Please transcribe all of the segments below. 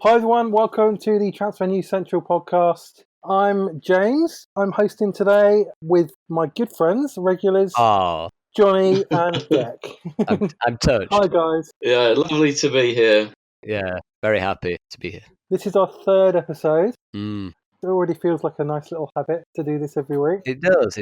Hi everyone, welcome to the Transfer News Central podcast. I'm James. I'm hosting today with my good friends, regulars, Johnny and Jack. I'm touched. Hi guys. Yeah, lovely to be here. Yeah, very happy to be here. This is our third episode. Mm. It already feels like a nice little habit to do this every week. It does,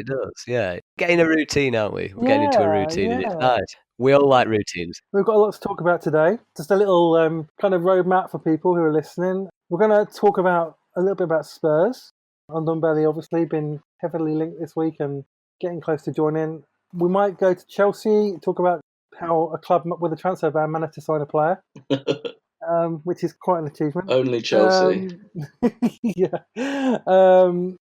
yeah. Getting a routine, aren't we? We're getting into a routine and it's nice. We all like routines. We've got a lot to talk about today. Just a little kind of roadmap for people who are listening. We're going to talk about a little bit about Spurs. Ndombele obviously been heavily linked this week and getting close to joining. We might go to Chelsea, talk about how a club with a transfer ban managed to sign a player, which is quite an achievement. Only Chelsea. Yeah.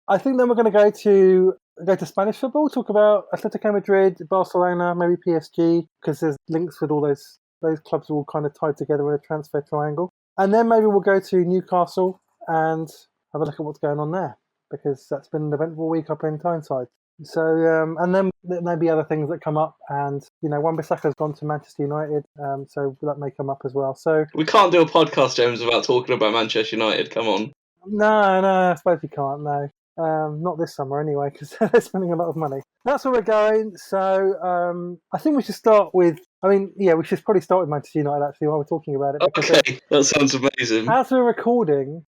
I think then we're going to go to Spanish football, talk about Atletico Madrid, Barcelona, maybe PSG, because there's links with all those clubs are all kind of tied together in a transfer triangle. And then maybe we'll go to Newcastle and have a look at what's going on there, because that's been an eventful week up in Tyneside. So, and then there may be other things that come up, and Wan-Bissaka's gone to Manchester United, so that may come up as well. So we can't do a podcast, James, without talking about Manchester United. Come on. No, I suppose you can't. No, not this summer anyway, because they're spending a lot of money. That's where we're going. So I think we should start with. We should probably start with Manchester United actually while we're talking about it. Okay, that sounds amazing. As we're recording,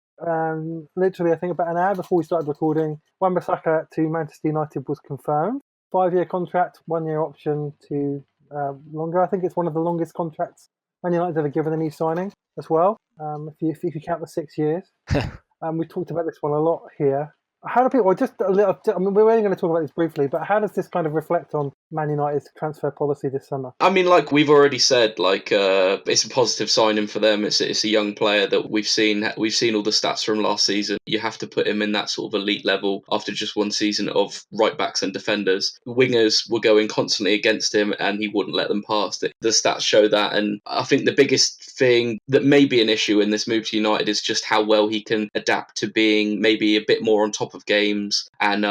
literally, I think about an hour before we started recording, Wan-Bissaka to Manchester United was confirmed. 5-year contract, 1-year option to longer. I think it's one of the longest contracts Man United ever given a new signing as well. If you count the 6 years, we talked about this one a lot here. How do people? Just a little. We're only going to talk about this briefly, but how does this kind of reflect on Man United's transfer policy this summer? I mean, like we've already said, it's a positive signing for them. It's a young player that we've seen. We've seen all the stats from last season. You have to put him in that sort of elite level after just one season of right backs and defenders. Wingers were going constantly against him, and he wouldn't let them past it. The stats show that, and I think the biggest thing that may be an issue in this move to United is just how well he can adapt to being maybe a bit more on top of games, and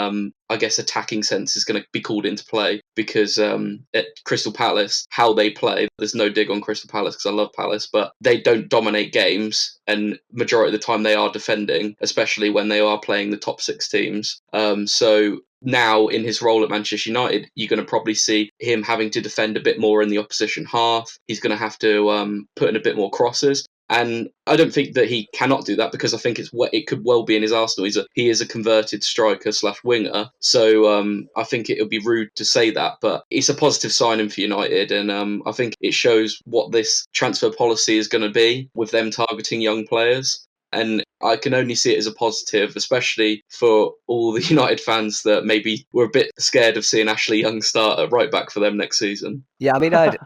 I guess attacking sense is going to be called into play because at Crystal Palace, how they play, there's no dig on Crystal Palace because I love Palace, but they don't dominate games, and majority of the time they are defending, especially when they are playing the top 6 teams. So now in his role at Manchester United, you're going to probably see him having to defend a bit more in the opposition half. He's going to have to put in a bit more crosses. And I don't think that he cannot do that because I think it could well be in his arsenal. He is a converted striker / winger. So I think it would be rude to say that, but it's a positive signing for United. And I think it shows what this transfer policy is going to be with them targeting young players. And I can only see it as a positive, especially for all the United fans that maybe were a bit scared of seeing Ashley Young start at right back for them next season. Yeah, I mean, I'd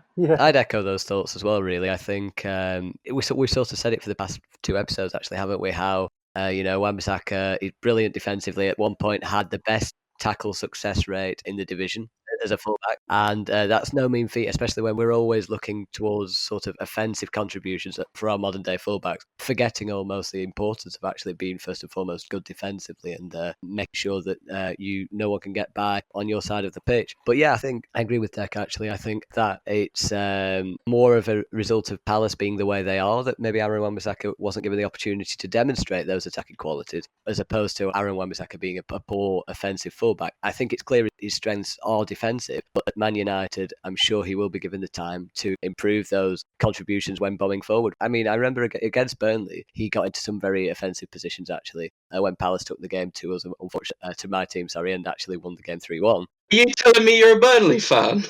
echo those thoughts as well, really. I think we've sort of said it for the past 2 episodes, actually, haven't we? How, Wan-Bissaka is brilliant defensively. At one point had the best tackle success rate in the division as a fullback, and that's no mean feat, especially when we're always looking towards sort of offensive contributions for our modern day fullbacks, forgetting almost the importance of actually being first and foremost good defensively and making sure that no one can get by on your side of the pitch. But yeah, I think I agree with Deck. Actually, I think that it's more of a result of Palace being the way they are, that maybe Aaron Wan-Bissaka wasn't given the opportunity to demonstrate those attacking qualities, as opposed to Aaron Wan-Bissaka being a poor offensive fullback. I think it's clear his strengths are defensive, but at Man United, I'm sure he will be given the time to improve those contributions when bombing forward. I mean, I remember against Burnley, he got into some very offensive positions, actually, when Palace took the game to us, unfortunately, to my team, and actually won the game 3-1. Are you telling me you're a Burnley fan?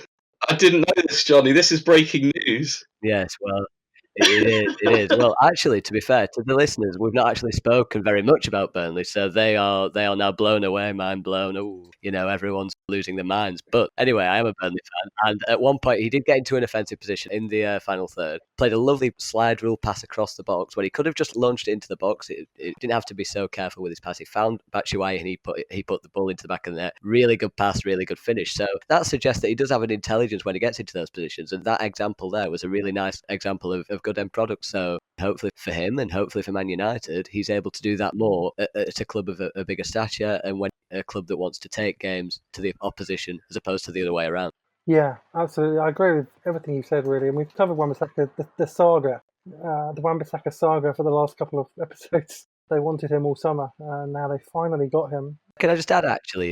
I didn't know this, Johnny. This is breaking news. Yes, well, it is. Well, actually, to be fair to the listeners, we've not actually spoken very much about Burnley, so they are now blown away, mind blown. Oh, everyone's losing their minds. But anyway, I am a Burnley fan, and at one point he did get into an offensive position in the final third. Played a lovely slide rule pass across the box when he could have just launched it into the box. It didn't have to be so careful with his pass. He found Batshuayi and he put the ball into the back of the net. Really good pass, really good finish. So that suggests that he does have an intelligence when he gets into those positions, and that example there was a really nice example of good end product. So hopefully for him and hopefully for Man United, he's able to do that more at a club of a bigger stature, and when a club that wants to take games to the opposition as opposed to the other way around. Yeah, absolutely. I agree with everything you said, really. And we've covered Wan-Bissaka, the saga the Wan-Bissaka saga for the last couple of episodes. They wanted him all summer, and now they finally got him. Can I just add, actually,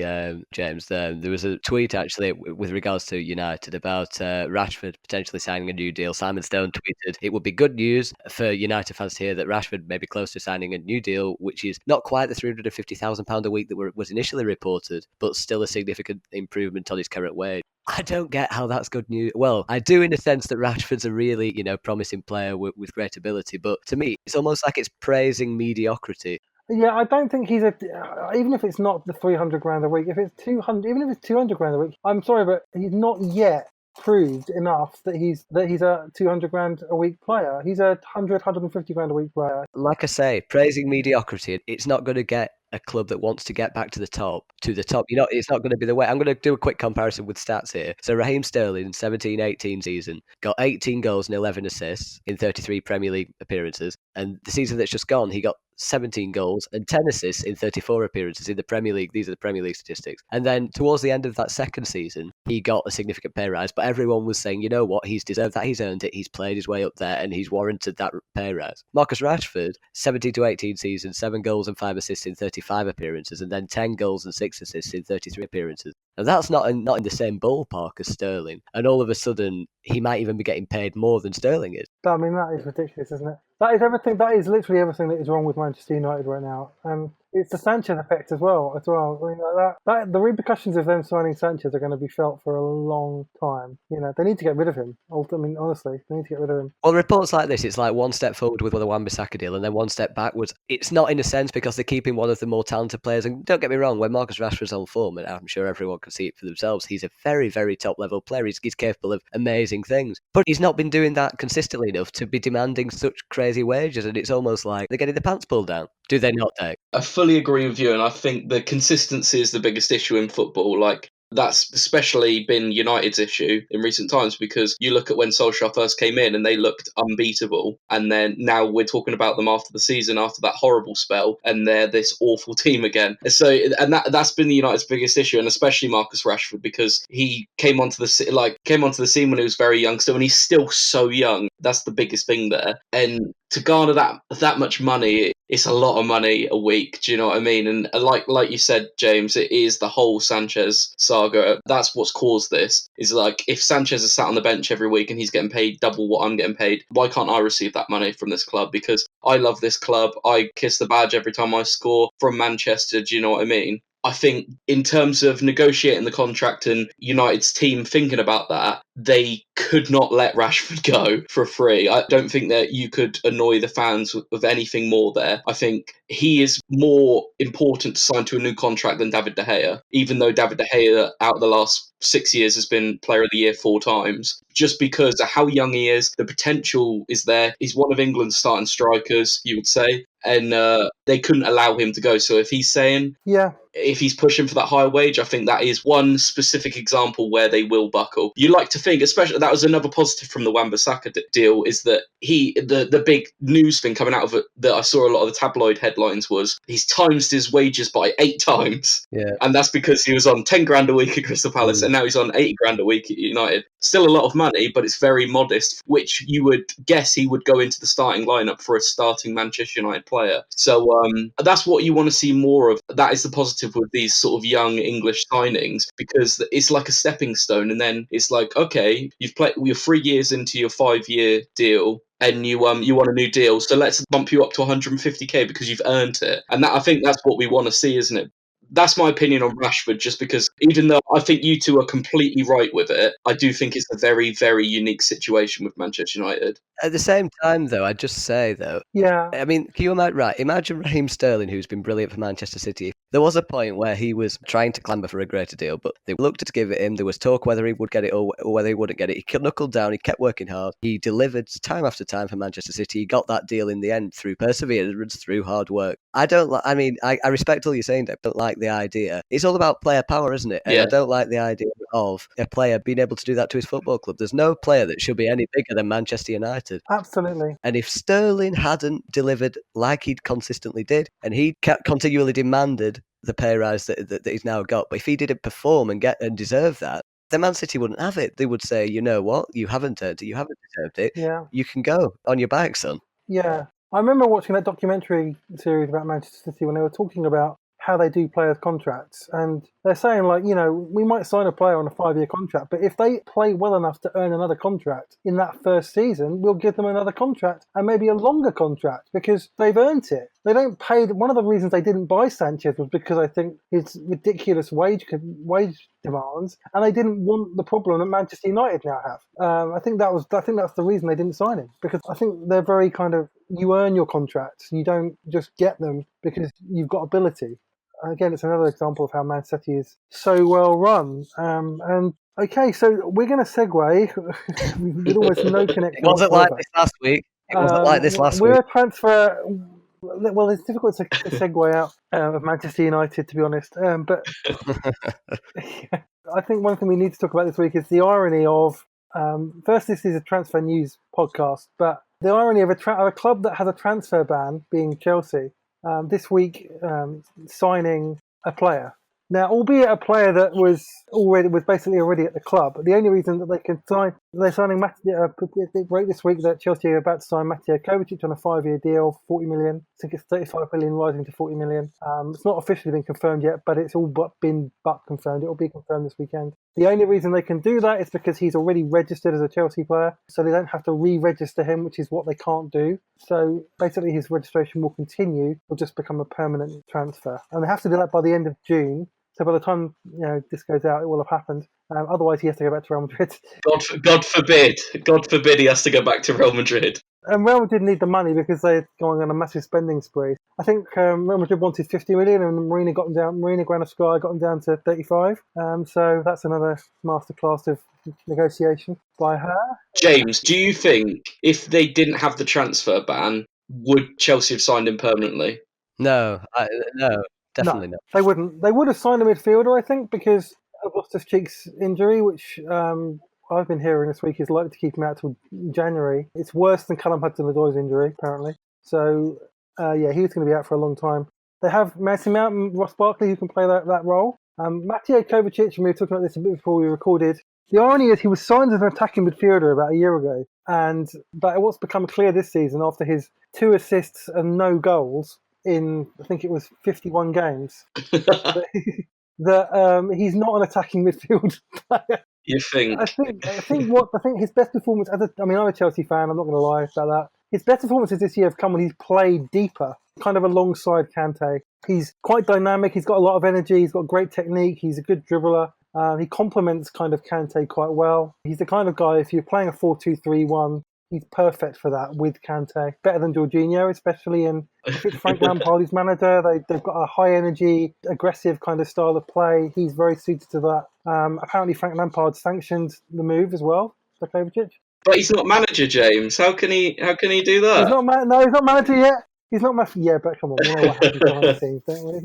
James, there was a tweet, actually, with regards to United about Rashford potentially signing a new deal. Simon Stone tweeted, "It would be good news for United fans to hear that Rashford may be close to signing a new deal, which is not quite the £350,000 a week that was initially reported, but still a significant improvement on his current wage." I don't get how that's good news. Well, I do in the sense that Rashford's a really, promising player with great ability, but to me, it's almost like it's praising mediocrity. Yeah, I don't think he's even if it's not the 300 grand a week, if it's 200, even if it's 200 grand a week, I'm sorry, but he's not yet proved enough that he's a 200 grand a week player. He's a 150 grand a week player. Like I say, praising mediocrity, it's not going to get a club that wants to get back to the top. It's not going to be the way. I'm going to do a quick comparison with stats here. So Raheem Sterling, 17-18 season, got 18 goals and 11 assists in 33 Premier League appearances. And the season that's just gone, he got 17 goals and 10 assists in 34 appearances in the Premier League. These are the Premier League statistics. And then towards the end of that second season, he got a significant pay rise. But everyone was saying, you know what, he's deserved that, he's earned it, he's played his way up there, and he's warranted that pay rise. Marcus Rashford, 17-18 season, 7 goals and 5 assists in 35 appearances, and then 10 goals and 6 assists in 33 appearances. And that's not in the same ballpark as Sterling. And all of a sudden, he might even be getting paid more than Sterling is. I mean, that is ridiculous, isn't it? That is everything. That is literally everything that is wrong with Manchester United right now, and it's the Sanchez effect as well. I mean, that the repercussions of them signing Sanchez are going to be felt for a long time. They need to get rid of him. I mean, honestly, they need to get rid of him. Well, reports like this, it's like one step forward with the Wan-Bissaka deal, and then one step backwards. It's not in a sense because they're keeping one of the more talented players. And don't get me wrong, when Marcus Rashford's on form, and I'm sure everyone can see it for themselves, he's a very, very top level player. He's capable of amazing things, but he's not been doing that consistently enough to be demanding such crazy wages. And it's almost like they're getting the pants pulled down. Do they not, Dave? I fully agree with you, and I think the consistency is the biggest issue in football. Like, that's especially been United's issue in recent times, because you look at when Solskjaer first came in and they looked unbeatable, and then now we're talking about them after the season, after that horrible spell, and they're this awful team again. So, and that's been the United's biggest issue, and especially Marcus Rashford, because he came onto the scene when he was very young, and he's still so young. That's the biggest thing there, and to garner that much money, it's a lot of money a week. Do you know what I mean? And like you said, James, it is the whole Sanchez saga. That's what's caused this. Is like, if Sanchez is sat on the bench every week and he's getting paid double what I'm getting paid, why can't I receive that money from this club? Because I love this club. I kiss the badge every time I score from Manchester. Do you know what I mean? I think in terms of negotiating the contract and United's team thinking about that, they could not let Rashford go for free. I don't think that you could annoy the fans with anything more there. I think he is more important to sign to a new contract than David De Gea, even though David De Gea out of the last 6 years has been Player of the Year 4 times. Just because of how young he is, the potential is there. He's one of England's starting strikers, you would say, and they couldn't allow him to go. So if he's saying, if he's pushing for that higher wage, I think that is one specific example where they will buckle. You like to think, especially, that was another positive from the Wan-Bissaka deal, is that the big news thing coming out of it that I saw a lot of the tabloid headlines was he's times his wages by 8 times. Yeah. And that's because he was on 10 grand a week at Crystal Palace and now he's on 80 grand a week at United. Still a lot of money, but it's very modest, which you would guess he would go into the starting lineup for a starting Manchester United player. So that's what you want to see more of. That is the positive with these sort of young English signings, because it's like a stepping stone, and then it's like, okay, you're 3 years into your 5-year deal, and you want a new deal, so let's bump you up to 150k because you've earned it. And that, I think that's what we want to see, isn't it? That's my opinion on Rashford, just because even though I think you two are completely right with it, I do think it's a very, very unique situation with Manchester United. At the same time, though, I'd just say, though, I mean, can you imagine Raheem Sterling, who's been brilliant for Manchester City? There was a point where he was trying to clamber for a greater deal, but they looked to give it him. There was talk whether he would get it or whether he wouldn't get it. He knuckled down, he kept working hard. He delivered time after time for Manchester City. He got that deal in the end through perseverance, through hard work. I respect all you're saying, Dave. I don't like the idea. It's all about player power, isn't it? And I don't like the idea of a player being able to do that to his football club. There's no player that should be any bigger than Manchester United. Absolutely. And if Sterling hadn't delivered like he consistently did, and he continually demanded the pay rise that he's now got, but if he didn't perform and deserve that, the Man City wouldn't have it. They would say, you know what, you haven't earned it, you haven't deserved it. Yeah. You can go on your back, son. Yeah. I remember watching that documentary series about Manchester City when they were talking about how they do players' contracts. And they're saying, like, we might sign a player on a 5-year contract, but if they play well enough to earn another contract in that first season, we'll give them another contract and maybe a longer contract because they've earned it. They don't pay. One of the reasons they didn't buy Sanchez was because I think his ridiculous wage demands, and they didn't want the problem that Manchester United now have. I think that's the reason they didn't sign him, because I think they're very kind of, you earn your contracts. You don't just get them because you've got ability. Again, it's another example of how Man City is so well run. And okay, so we're going to segue with almost no connection. It wasn't like this last week. It wasn't like this last week. We're a transfer. Well, it's difficult to segue out of Manchester United, to be honest. But I think one thing we need to talk about this week is the irony of. First, this is a transfer news podcast, but the irony of a club that has a transfer ban, being Chelsea, this week signing a player. Now, albeit a player that was basically already at the club, the only reason that they're signing right this week that Chelsea are about to sign Mateo Kovacic on a 5-year deal, 40 million. I think it's 35 million rising to 40 million. It's not officially been confirmed yet, but it's all been confirmed. It will be confirmed this weekend. The only reason they can do that is because he's already registered as a Chelsea player, so they don't have to re-register him, which is what they can't do. So basically his registration will continue. It'll just become a permanent transfer. And they have to do that by the end of June. So by the time this goes out, it will have happened. Otherwise, he has to go back to Real Madrid. God forbid he has to go back to Real Madrid. And Real Madrid need the money because they're going on a massive spending spree. I think Real Madrid wanted 50 million, and Marina Granovskaya got them down to 35. So that's another masterclass of negotiation by her. James, do you think if they didn't have the transfer ban, would Chelsea have signed him permanently? No. Definitely not. They wouldn't. They would have signed a midfielder, I think, because of Loftus-Cheek's injury, which I've been hearing this week is likely to keep him out till January. It's worse than Callum Hudson-Odoi's injury, apparently. So, he was going to be out for a long time. They have Mason Mount and Ross Barkley who can play that role. Mateo Kovacic, and we were talking about this a bit before we recorded. The irony is he was signed as an attacking midfielder about a year ago, but what's become clear this season after his 2 assists and no goals in, I think it was 51 games, that he's not an attacking midfield player. You think? I think his best performance I'm a Chelsea fan, I'm not going to lie about that. His best performances this year have come when he's played deeper, kind of alongside Kante. He's quite dynamic, he's got a lot of energy, he's got great technique, he's a good dribbler. He complements kind of Kante quite well. He's the kind of guy, if you're playing a 4-2-3-1, he's perfect for that with Kante. Better than Jorginho, especially. And if it's Frank Lampard who's manager, they've got a high energy, aggressive kind of style of play. He's very suited to that. Apparently Frank Lampard sanctioned the move as well for Kovacic. But he's not manager, James. How can he do that? He's not manager yet. He's not manager. Yeah, but come on, we know what happens behind the scenes, don't we?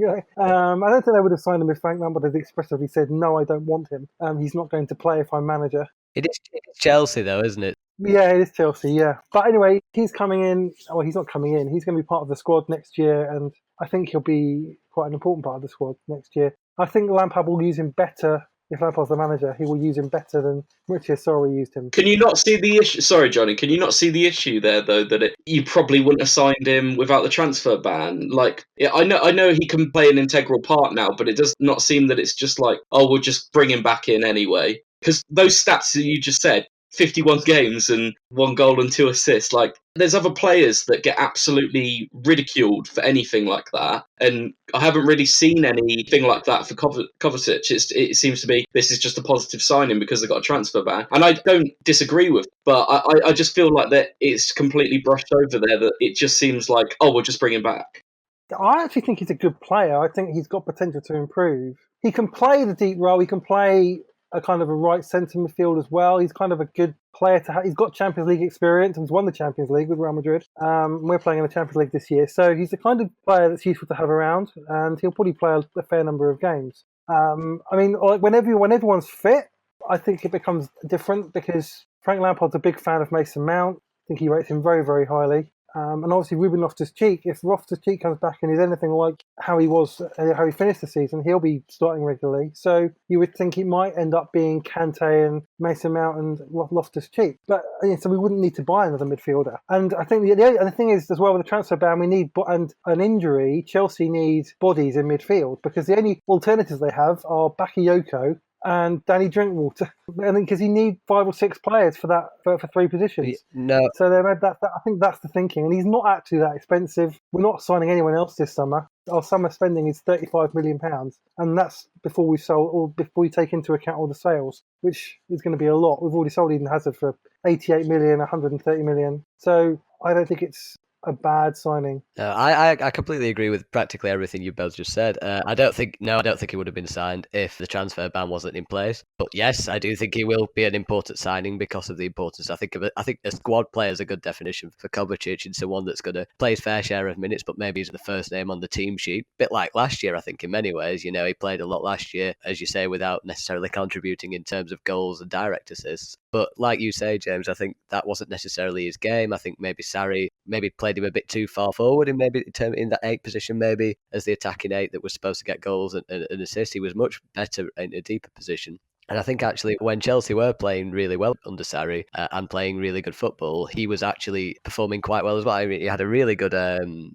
I don't think they would have signed him if Frank Lampard had expressively said, no, I don't want him. He's not going to play if I'm manager. It is Chelsea, though, isn't it? Yeah, it is Chelsea, yeah. But anyway, he's coming in. Well, he's not coming in. He's going to be part of the squad next year, and I think he'll be quite an important part of the squad next year. I think Lampard will use him better. If Lampard's the manager, he will use him better than Maurizio Sarri used him. Can you not see the issue? Sorry, Johnny. Can you not see the issue there, though, that you probably wouldn't have signed him without the transfer ban? Like, I know he can play an integral part now, but it does not seem that it's just like, oh, we'll just bring him back in anyway. Because those stats that you just said, 51 games and 1 goal and 2 assists. Like, there's other players that get absolutely ridiculed for anything like that. And I haven't really seen anything like that for Kovacic. It seems to be this is just a positive signing because they've got a transfer ban. And I don't disagree with, but I just feel like that it's completely brushed over there, that it just seems like, oh, we'll just bring him back. I actually think he's a good player. I think he's got potential to improve. He can play the deep role. He can play a kind of a right centre midfield as well. He's kind of a good player to have. He's got Champions League experience and he's won the Champions League with Real Madrid. We're playing in the Champions League this year. So he's the kind of player that's useful to have around, and he'll probably play a fair number of games. When everyone's fit, I think it becomes different because Frank Lampard's a big fan of Mason Mount. I think he rates him very, very highly. And obviously, Ruben Loftus-Cheek, if Loftus-Cheek comes back and is anything like how he was, how he finished the season, he'll be starting regularly. So you would think it might end up being Kante and Mason Mount and Loftus-Cheek. But so we wouldn't need to buy another midfielder. And I think the thing is, as well, with the transfer ban, we need and an injury. Chelsea need bodies in midfield because the only alternatives they have are Bakayoko and Danny Drinkwater, and because you need 5 or 6 players for that for 3 positions. No, So I think that's the thinking, and he's not actually that expensive. We're not signing anyone else this summer. Our summer spending is £35 million, and that's before we sold, or before we take into account all the sales, which is going to be a lot. We've already sold Eden Hazard for 88 million, 130 million. So I don't think it's a bad signing. No, I completely agree with practically everything you both just said. I don't think he would have been signed if the transfer ban wasn't in place. But yes, I do think he will be an important signing because of the importance. I think a squad player is a good definition for Kovacic, and someone that's going to play his fair share of minutes, but maybe he's the first name on the team sheet. Bit like last year, I think, in many ways. You know, he played a lot last year, as you say, without necessarily contributing in terms of goals and direct assists. But like you say, James, I think that wasn't necessarily his game. I think maybe Sarri played him a bit too far forward in that 8 position, maybe as the attacking 8 that was supposed to get goals and assists. He was much better in a deeper position. And I think actually when Chelsea were playing really well under Sarri and playing really good football, he was actually performing quite well as well. I mean, he had a really good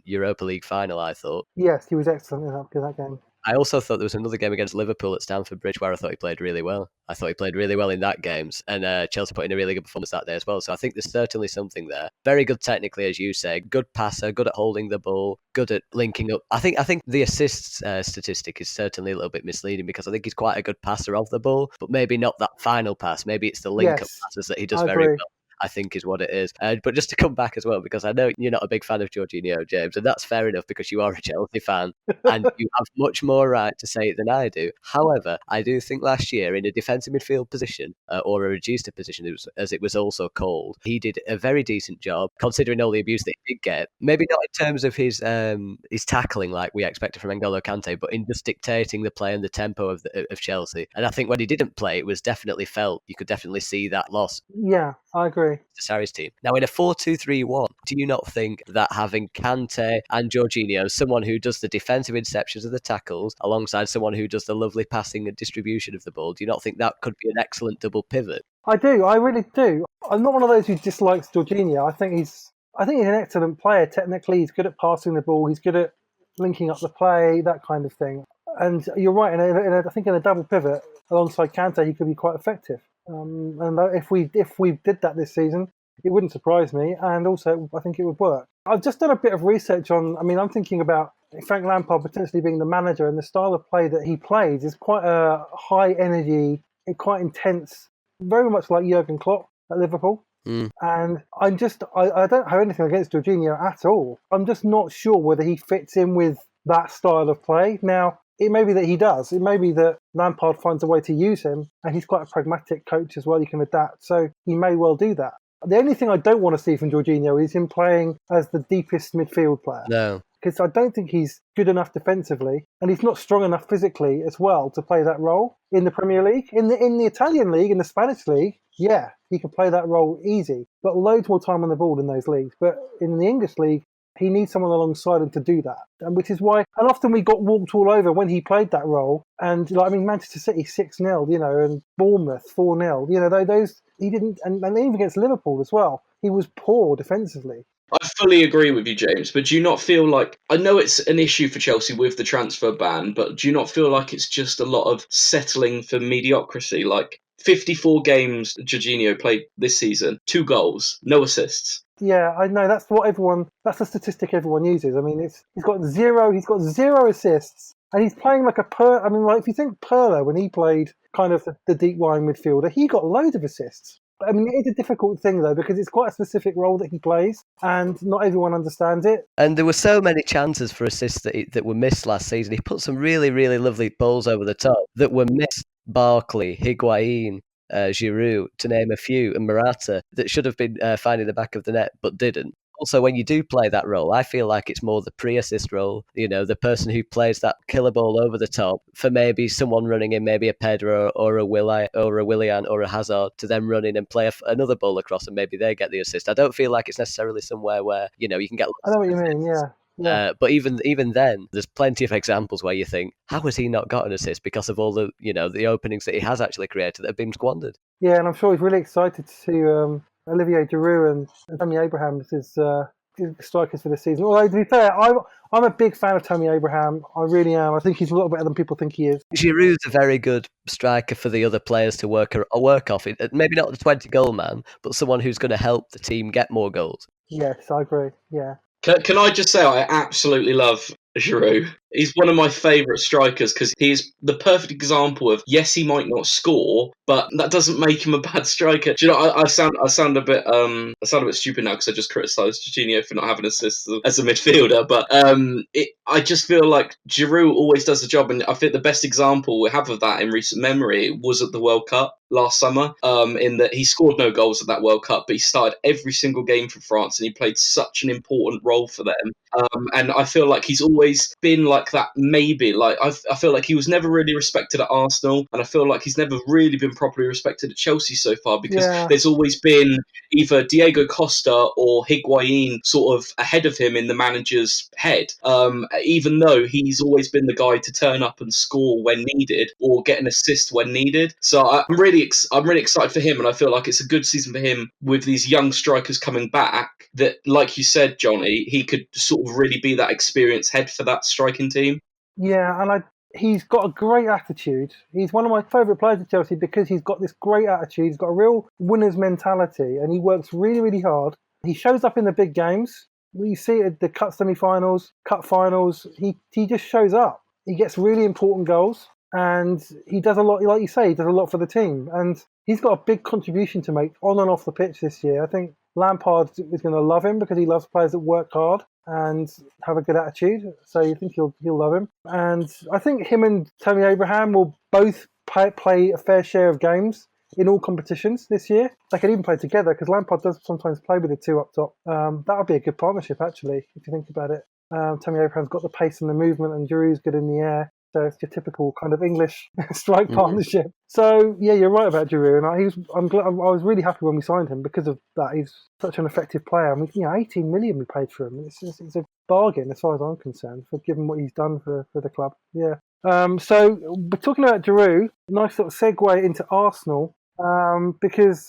Europa League final, I thought. Yes, he was excellent in that game. I also thought there was another game against Liverpool at Stamford Bridge where I thought he played really well. I thought he played really well in that game, and Chelsea put in a really good performance that day as well. So I think there's certainly something there. Very good technically, as you say. Good passer, good at holding the ball, good at linking up. I think the assists statistic is certainly a little bit misleading because I think he's quite a good passer of the ball, but maybe not that final pass. Maybe it's the link-up passes that he does very well, I think is what it is. But just to come back as well, because I know you're not a big fan of Jorginho, James, and that's fair enough because you are a Chelsea fan and you have much more right to say it than I do. However, I do think last year in a defensive midfield position, or a reduced position as it was also called, he did a very decent job considering all the abuse that he did get. Maybe not in terms of his tackling like we expected from N'Golo Kante, but in just dictating the play and the tempo of Chelsea. And I think when he didn't play, it was definitely felt. You could definitely see that loss. Yeah, I agree. To Sarri's team. Now, in a 4-2-3-1, do you not think that having Kante and Jorginho, someone who does the defensive interceptions of the tackles, alongside someone who does the lovely passing and distribution of the ball, do you not think that could be an excellent double pivot? I do. I really do. I'm not one of those who dislikes Jorginho. I think he's an excellent player. Technically, he's good at passing the ball. He's good at linking up the play, that kind of thing. And you're right. I think in a double pivot alongside Kante, he could be quite effective. And if we did that this season, it wouldn't surprise me. And also, I think it would work. I've just done a bit of research on. I mean, I'm thinking about Frank Lampard potentially being the manager, and the style of play that he plays is quite a high energy, quite intense, very much like Jurgen Klopp at Liverpool. And I don't have anything against Jorginho at all. I'm just not sure whether he fits in with that style of play. Now, it may be that he does. It may be that Lampard finds a way to use him, and he's quite a pragmatic coach as well. He can adapt, so he may well do that. The only thing I don't want to see from Jorginho is him playing as the deepest midfield player. No. Because I don't think he's good enough defensively, and he's not strong enough physically as well to play that role in the Premier League. In the Italian league, in the Spanish league, yeah, he can play that role easy, but loads more time on the ball in those leagues. But in the English league, he needs someone alongside him to do that, and which is why, and often we got walked all over when he played that role. And Manchester City 6-0, and Bournemouth 4-0. Those he didn't, and even against Liverpool as well, he was poor defensively. I fully agree with you, James, but do you not feel like, I know it's an issue for Chelsea with the transfer ban, but do you not feel like it's just a lot of settling for mediocrity? Like 54 games Jorginho played this season, 2 goals, no assists. Yeah, I know. That's the statistic everyone uses. I mean, he's got zero assists, and he's playing like if you think Pirlo, when he played kind of the deep line midfielder, he got loads of assists. I mean, it is a difficult thing, though, because it's quite a specific role that he plays, and not everyone understands it. And there were so many chances for assists that were missed last season. He put some really, really lovely balls over the top that were missed. Barkley, Higuain, Giroud, to name a few, and Morata, that should have been finding the back of the net but didn't. Also, when you do play that role, I feel like it's more the pre-assist role, the person who plays that killer ball over the top for maybe someone running in, maybe a Pedro or a Willian or a Hazard, to then run in and play another ball across and maybe they get the assist. I don't feel like it's necessarily somewhere where, you can get I know what you assists. mean, yeah. Yeah. But even then, there's plenty of examples where you think, how has he not got an assist because of all the the openings that he has actually created that have been squandered? Yeah, and I'm sure he's really excited to see Olivier Giroud and Tammy Abraham as his strikers for the season. Although, to be fair, I'm a big fan of Tammy Abraham. I really am. I think he's a lot better than people think he is. Giroud's a very good striker for the other players to work off. Maybe not the 20-goal man, but someone who's going to help the team get more goals. Yes, I agree. Yeah. Can I just say I absolutely love Giroud? He's one of my favourite strikers because he's the perfect example of, yes, he might not score, but that doesn't make him a bad striker. Do you know? I sound a bit stupid now because I just criticised Jorginho for not having assists as a midfielder, but I just feel like Giroud always does the job, and I think the best example we have of that in recent memory was at the World Cup last summer. In that he scored no goals at that World Cup, but he started every single game for France, and he played such an important role for them. And I feel like he's always been like that. Maybe like I feel like he was never really respected at Arsenal, and I feel like he's never really been properly respected at Chelsea so far because there's always been either Diego Costa or Higuain sort of ahead of him in the manager's head. Even though he's always been the guy to turn up and score when needed or get an assist when needed. So I'm really excited for him, and I feel like it's a good season for him with these young strikers coming back. That, like you said, Johnny, he could sort of really be that experienced head for that striking team. Yeah, and he's got a great attitude. He's one of my favourite players at Chelsea because he's got this great attitude. He's got a real winner's mentality, and he works really, really hard. He shows up in the big games. You see it at the cup semi-finals, cup finals. He just shows up. He gets really important goals, and he does a lot. Like you say, he does a lot for the team, and he's got a big contribution to make on and off the pitch this year. I think Lampard is going to love him because he loves players that work hard and have a good attitude. So you think he'll love him. And I think him and Tammy Abraham will both play a fair share of games in all competitions this year. They could even play together because Lampard does sometimes play with the two up top. That would be a good partnership, actually, if you think about it. Tammy Abraham's got the pace and the movement, and Giroud's good in the air. So it's your typical kind of English strike partnership. So yeah, you're right about Giroud, and I was really happy when we signed him because of that. He's such an effective player. I mean, 18 million we paid for him. It's a bargain as far as I'm concerned, for given what he's done for the club. Yeah. So we're talking about Giroud. Nice sort of segue into Arsenal because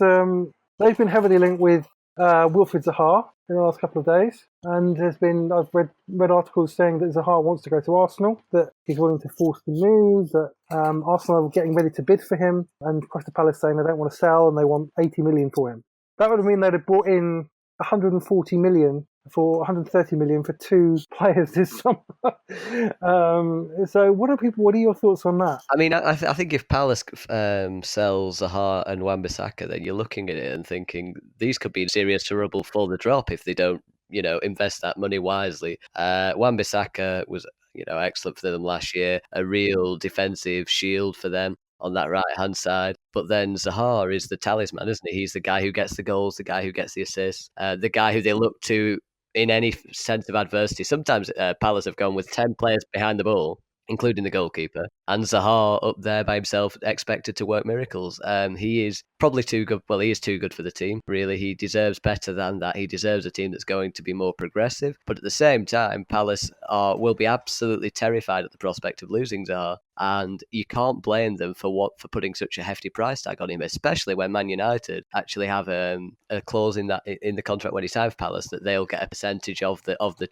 they've been heavily linked with Wilfried Zaha in the last couple of days, and I've read articles saying that Zaha wants to go to Arsenal, that he's willing to force the move, that Arsenal are getting ready to bid for him, and Crystal Palace saying they don't want to sell and they want 80 million for him. That would mean they'd have brought in 140 million for 130 million for two players this summer. So what are your thoughts on that? I mean, I think if Palace sells Zaha and Wan-Bissaka, then you're looking at it and thinking these could be in serious trouble for the drop if they don't, invest that money wisely. Wan-Bissaka was, excellent for them last year, a real defensive shield for them on that right-hand side. But then Zaha is the talisman, isn't he? He's the guy who gets the goals, the guy who gets the assists, the guy who they look to in any sense of adversity. Sometimes Palace have gone with 10 players behind the ball, including the goalkeeper, and Zaha up there by himself, expected to work miracles. He is probably too good. Well, he is too good for the team, really. He deserves better than that. He deserves a team that's going to be more progressive. But at the same time, Palace will be absolutely terrified at the prospect of losing Zaha. And you can't blame them for putting such a hefty price tag on him, especially when Man United actually have a clause in the contract when he signs for Palace that they'll get a percentage of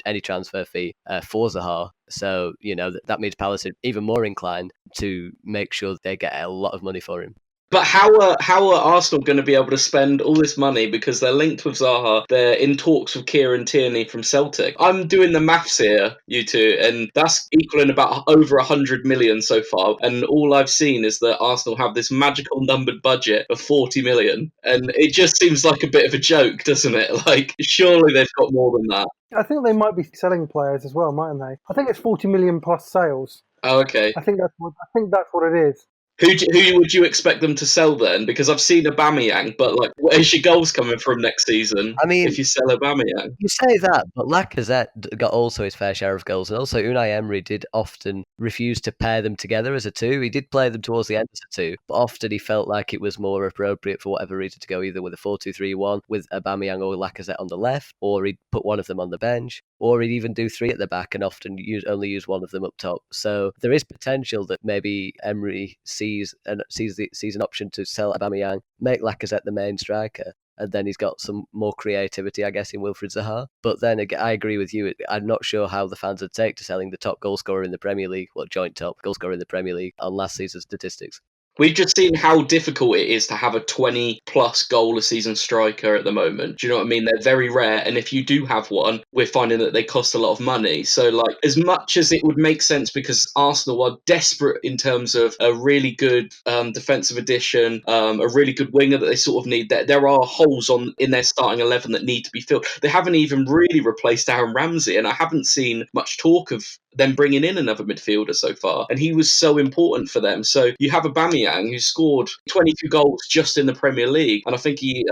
any transfer fee for Zaha. So that means Palace are even more inclined to make sure they get a lot of money for him. But how are Arsenal going to be able to spend all this money because they're linked with Zaha? They're in talks with Kieran Tierney from Celtic. I'm doing the maths here, you two, and that's equaling about over 100 million so far. And all I've seen is that Arsenal have this magical numbered budget of 40 million. And it just seems like a bit of a joke, doesn't it? Like, surely they've got more than that. I think they might be selling players as well, mightn't they? I think it's 40 million plus sales. Oh, okay. I think that's what it is. Who would you expect them to sell then? Because I've seen Aubameyang, but like, where's your goals coming from next season? I mean, if you sell Aubameyang, you say that, but Lacazette got also his fair share of goals, and also Unai Emery did often refuse to pair them together as a two. He did play them towards the end as a two, but often he felt like it was more appropriate for whatever reason to go either with a 4-2-3-1 with Aubameyang or Lacazette on the left, or he'd put one of them on the bench, or he'd even do three at the back and often only use one of them up top. So there is potential that maybe Emery sees an option to sell Aubameyang, make Lacazette the main striker, and then he's got some more creativity, I guess, in Wilfried Zaha. But then again, I agree with you. I'm not sure how the fans would take to selling the top goal scorer in the Premier League, joint top goal scorer in the Premier League on last season's statistics. we've just seen how difficult it is to have a 20-plus goal a season striker at the moment. Do you know what I mean? They're very rare, and if you do have one, we're finding that they cost a lot of money. So, like, as much as it would make sense because Arsenal are desperate in terms of a really good defensive addition, a really good winger that they sort of need, there are holes in their starting 11 that need to be filled. They haven't even really replaced Aaron Ramsey, and I haven't seen much talk of them bringing in another midfielder so far, and he was so important for them. So you have Aubameyang, who scored 22 goals just in the Premier League, and I think he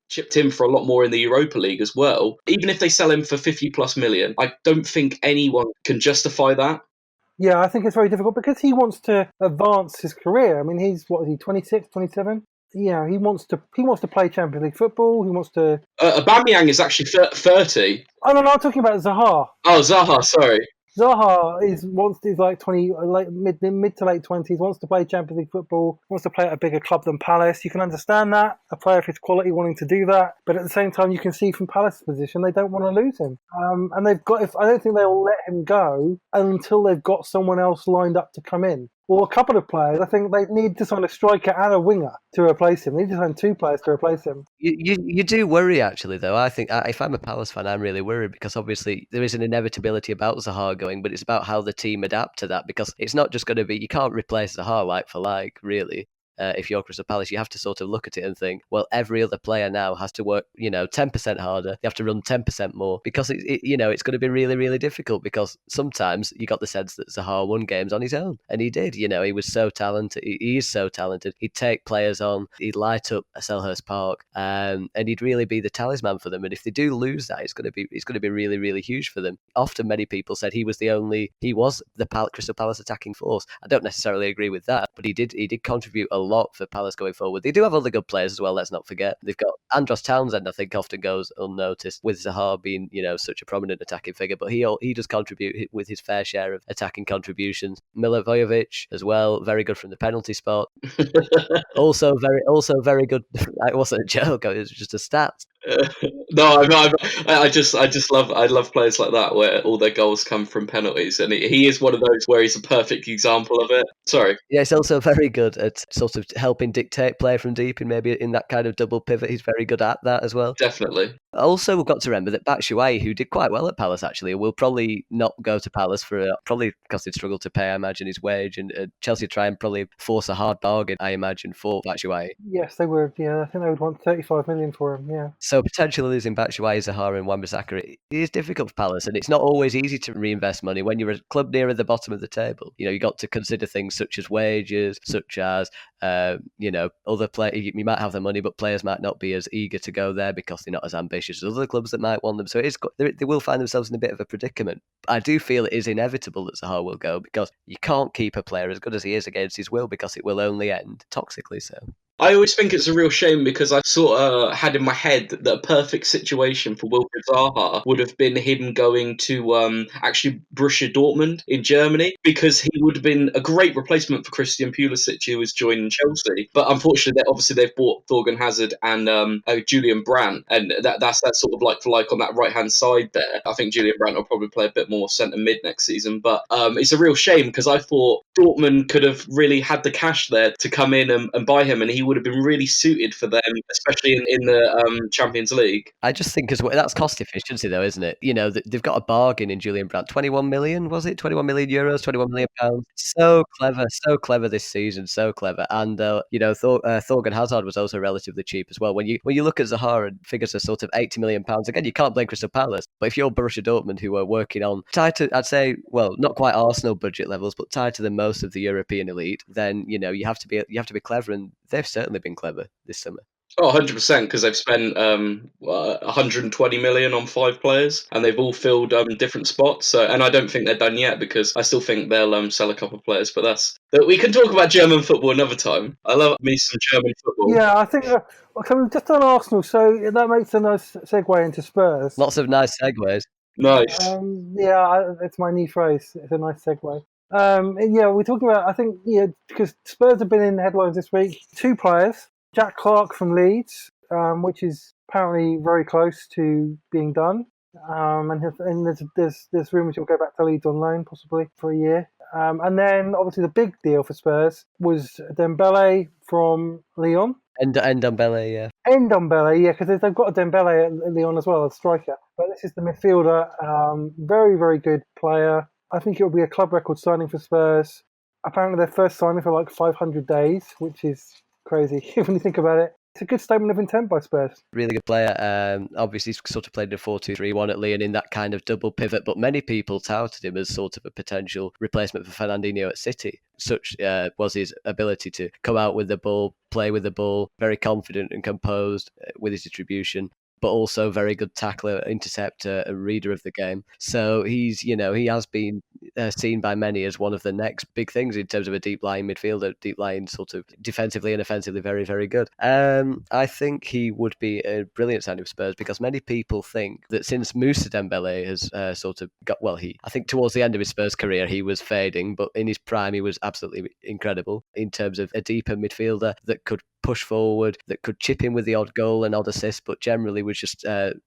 chipped in for a lot more in the Europa League as well. Even if they sell him for 50 plus million, I don't think anyone can justify that. Yeah, I think it's very difficult because he wants to advance his career. I mean, he's 26, 27? Yeah, he wants to play Champions League football. He wants to. Aubameyang is actually 30. Oh no, I'm talking about Zaha. Oh, Zaha, sorry. Zaha is like 20, mid to late 20s. Wants to play Champions League football. Wants to play at a bigger club than Palace. You can understand that, a player of his quality wanting to do that. But at the same time, you can see from Palace's position they don't want to lose him. And they've got. I don't think they'll let him go until they've got someone else lined up to come in. Or a couple of players. I think they need to sign a striker and a winger to replace him. They need to sign two players to replace him. You do worry, actually, though. I think if I'm a Palace fan, I'm really worried because obviously there is an inevitability about Zaha going, but it's about how the team adapt to that because it's not just going to be, you can't replace Zaha like for like, really. If you're Crystal Palace, you have to sort of look at it and think, well, every other player now has to work, 10% harder. They have to run 10% more because it's going to be really, really difficult because sometimes you got the sense that Zaha won games on his own, and he did. He was so talented. He is so talented. He'd take players on. He'd light up Selhurst Park, and he'd really be the talisman for them. And if they do lose that, it's going to be really, really huge for them. Often, many people said he was the Crystal Palace attacking force. I don't necessarily agree with that, but he did contribute a lot for Palace going forward. They do have other good players as well, let's not forget. They've got Andros Townsend, I think often goes unnoticed, with Zaha being, such a prominent attacking figure, but he does contribute with his fair share of attacking contributions. Milivojevic as well, very good from the penalty spot. also very good. It wasn't a joke, it was just a stat. No, I love players like that where all their goals come from penalties, and he is one of those where he's a perfect example of it. Sorry. Yeah, he's also very good at sort of helping dictate play from deep, and maybe in that kind of double pivot, he's very good at that as well. Definitely. Also, we've got to remember that Batshuayi, who did quite well at Palace, actually, will probably not go to Palace probably because they'd struggle to pay, I imagine, his wage, and Chelsea try and probably force a hard bargain, I imagine, for Batshuayi. Yes, they would. Yeah, I think they would want 35 million for him. Yeah. So potentially losing Batshuayi, Zaha, and Wan-Bissaka, it is difficult for Palace, and it's not always easy to reinvest money when you're a club nearer the bottom of the table. You got to consider things such as wages, such as other players. You might have the money, but players might not be as eager to go there because they're not as ambitious as other clubs that might want them. So they will find themselves in a bit of a predicament. I do feel it is inevitable that Zaha will go because you can't keep a player as good as he is against his will because it will only end toxically. So. I always think it's a real shame because I sort of had in my head that a perfect situation for Wilfried Zaha would have been him going to actually Borussia Dortmund in Germany, because he would have been a great replacement for Christian Pulisic, who was joining Chelsea. But unfortunately, they've bought Thorgan Hazard and Julian Brandt, and that's that sort of like for like on that right hand side there. I think Julian Brandt will probably play a bit more centre mid next season, but it's a real shame because I thought Dortmund could have really had the cash there to come in and buy him, and he would have been really suited for them, especially in the Champions League. I just think as well, that's cost efficiency though, isn't it? You know, they've got a bargain in Julian Brandt. 21 million, was it? 21 million euros, 21 million pounds. So clever this season, so clever. And, Thorgan Hazard was also relatively cheap as well. When you look at Zaha and figures are sort of 80 million pounds, again, you can't blame Crystal Palace. But if you're Borussia Dortmund, who are working on tied to, I'd say, well, not quite Arsenal budget levels, but tied to the most of the European elite, then, you know, you have to be clever, and they've certainly been clever this summer. Oh, 100%, because they've spent 120 million on 5 players, and they've all filled different spots. And I don't think they're done yet, because I still think they'll sell a couple of players. But we can talk about German football another time. I love me some German football. Yeah, I think we've just done Arsenal, so that makes a nice segue into Spurs. Lots of nice segues. Nice. It's my new phrase. It's a nice segue. We're talking about, I think, because Spurs have been in headlines this week. 2 players. Jack Clark from Leeds, which is apparently very close to being done. And there's rumours he'll go back to Leeds on loan, possibly for a year. And then, obviously, the big deal for Spurs was Dembele from Lyon. And Dembele, yeah. Ndombele, yeah, because they've got a Dembele at Lyon as well, a striker. But this is the midfielder. Very, very good player. I think it will be a club record signing for Spurs. Apparently, their first signing for like 500 days, which is crazy when you think about it. It's a good statement of intent by Spurs. Really good player. Obviously, he's sort of played in a 4-2-3-1 at Lyon in that kind of double pivot, but many people touted him as sort of a potential replacement for Fernandinho at City. Such was his ability to come out with the ball, play with the ball, very confident and composed with his distribution, but also very good tackler, interceptor, a reader of the game. So he has been seen by many as one of the next big things in terms of a deep line midfielder, deep line sort of defensively and offensively very, very good. I think he would be a brilliant signing for Spurs, because many people think that since Moussa Dembele has sort of got, I think towards the end of his Spurs career he was fading, but in his prime he was absolutely incredible in terms of a deeper midfielder that could push forward, that could chip in with the odd goal and odd assist, but generally was just